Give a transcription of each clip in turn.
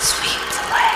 Sweet delay.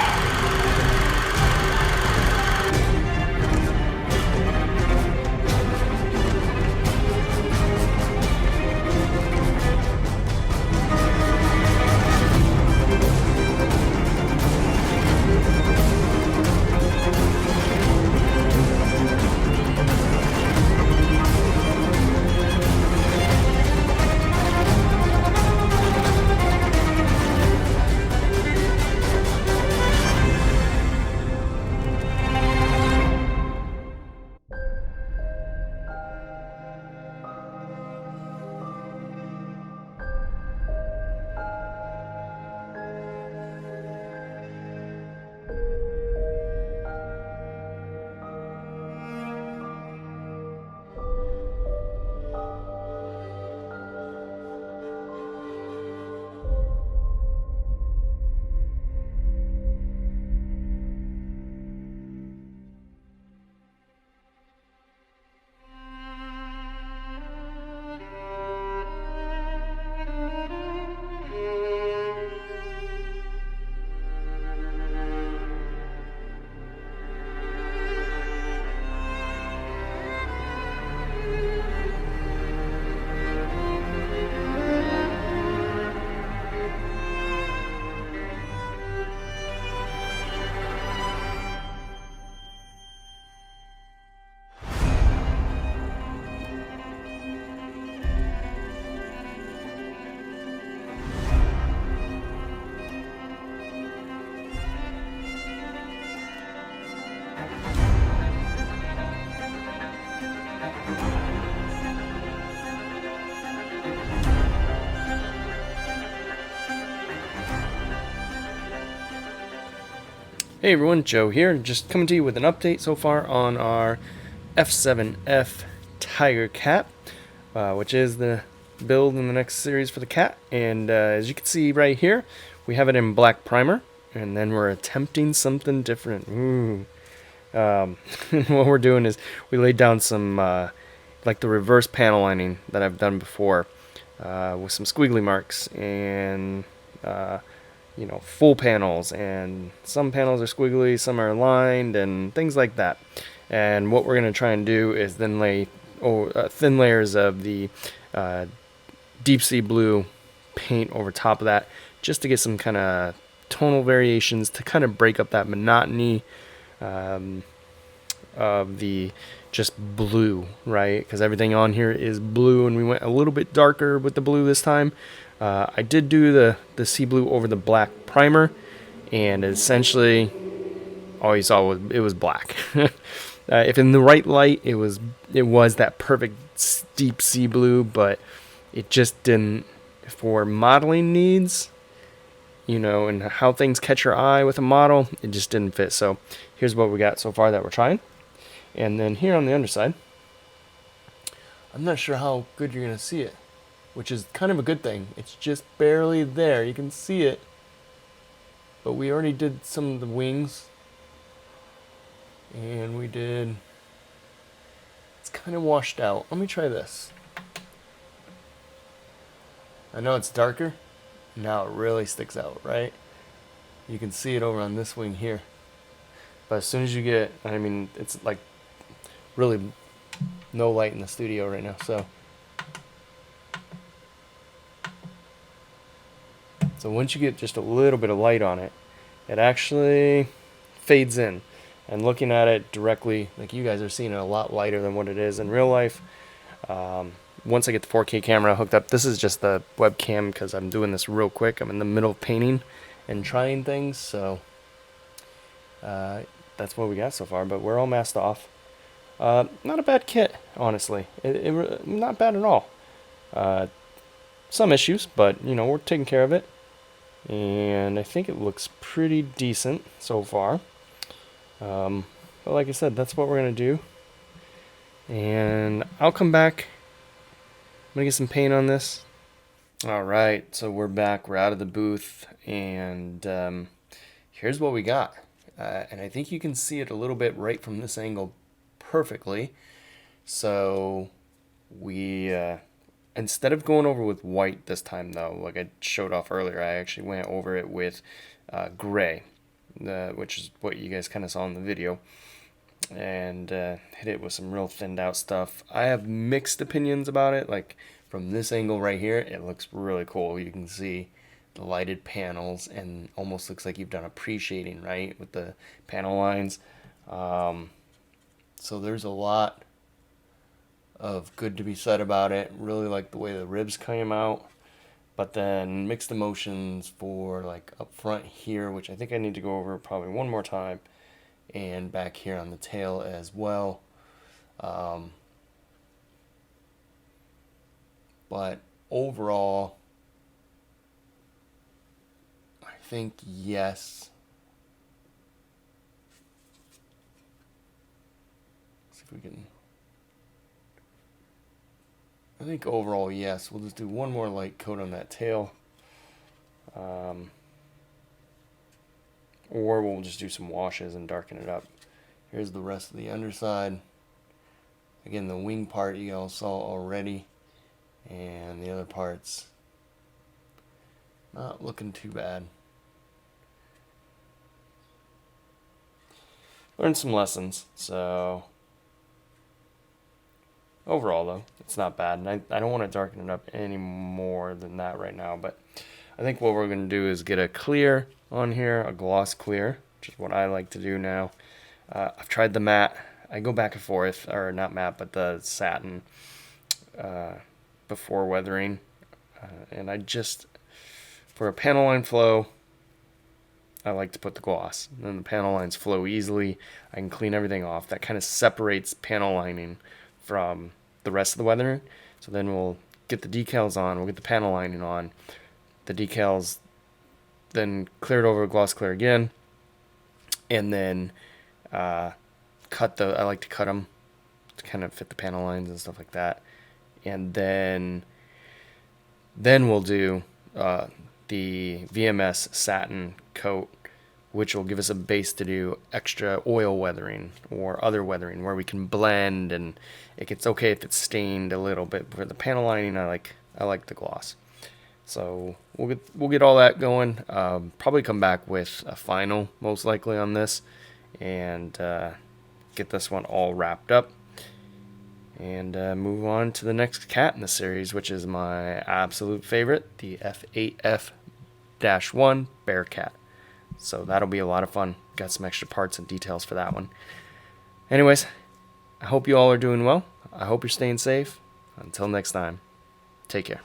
Hey everyone, Joe here, just coming to you with an update so far on our F7F Tigercat, which is the build in the next series for the cat. And as you can see right here, we have it in black primer, and then we're attempting something different. What we're doing is we laid down some, like the reverse panel lining that I've done before, with some squiggly marks and you know, full panels, and some panels are squiggly, some are lined, and things like that. And what we're going to try and do is then lay thin layers of the deep sea blue paint over top of that, just to get some kind of tonal variations to kind of break up that monotony of the just blue, right? Because everything on here is blue, and we went a little bit darker with the blue this time. I did do the sea blue over the black primer, and essentially all you saw was it was black. If in the right light, it was that perfect deep sea blue, but it just didn't, for modeling needs, you know, and how things catch your eye with a model, it just didn't fit. So here's what we got so far that we're trying. And then here on the underside, I'm not sure how good you're gonna see it, which is kind of a good thing. It's just barely there. You can see it, but we already did some of the wings, and it's kind of washed out. Let me try this. I know it's darker. Now it really sticks out, right? You can see it over on this wing here. But as soon as you get, I mean, it's like really no light in the studio right now, so once you get just a little bit of light on it, it actually fades in. And looking at it directly, like you guys are seeing it a lot lighter than what it is in real life. Once I get the 4K camera hooked up, this is just the webcam because I'm doing this real quick. I'm in the middle of painting and trying things, so that's what we got so far. But we're all masked off. Not a bad kit, honestly. Not bad at all. Some issues, but you know, we're taking care of it. And I think it looks pretty decent so far. But like I said, that's what we're going to do. And I'll come back. I'm going to get some paint on this. Alright, so we're back. We're out of the booth. And here's what we got. And I think you can see it a little bit right from this angle perfectly. So we instead of going over with white this time, though, like I showed off earlier, I actually went over it with gray, which is what you guys kind of saw in the video, and hit it with some real thinned out stuff. I have mixed opinions about it. Like from this angle right here, it looks really cool. You can see the lighted panels and almost looks like you've done a pre-shading, right, with the panel lines. So there's a lot of good to be said about it. Really like the way the ribs came out. But then mixed emotions for like up front here, which I think I need to go over probably one more time, and back here on the tail as well. But overall, I think yes. Let's see if we can. I think overall, yes. We'll just do one more light coat on that tail. Or we'll just do some washes and darken it up. Here's the rest of the underside. Again, the wing part you all saw already. And the other parts, not looking too bad. Learned some lessons, so overall, though, it's not bad. And I don't want to darken it up any more than that right now. But I think what we're going to do is get a clear on here, a gloss clear, which is what I like to do now. I've tried the matte. I go back and forth, or not matte, but the satin before weathering. And I just, for a panel line flow, I like to put the gloss. And then the panel lines flow easily. I can clean everything off. That kind of separates panel lining from the rest of the weathering. So then we'll get the decals on, we'll get the panel lining on, the decals, then clear it over with gloss clear again, and then I like to cut them to kind of fit the panel lines and stuff like that. And then we'll do the VMS satin coat, which will give us a base to do extra oil weathering or other weathering where we can blend, and it gets okay if it's stained a little bit. For the panel lining, I like the gloss. So we'll get all that going. Probably come back with a final, most likely, on this, and get this one all wrapped up, and move on to the next cat in the series, which is my absolute favorite, the F7F-1 Bearcat. So that'll be a lot of fun. Got some extra parts and details for that one. Anyways, I hope you all are doing well. I hope you're staying safe. Until next time, take care.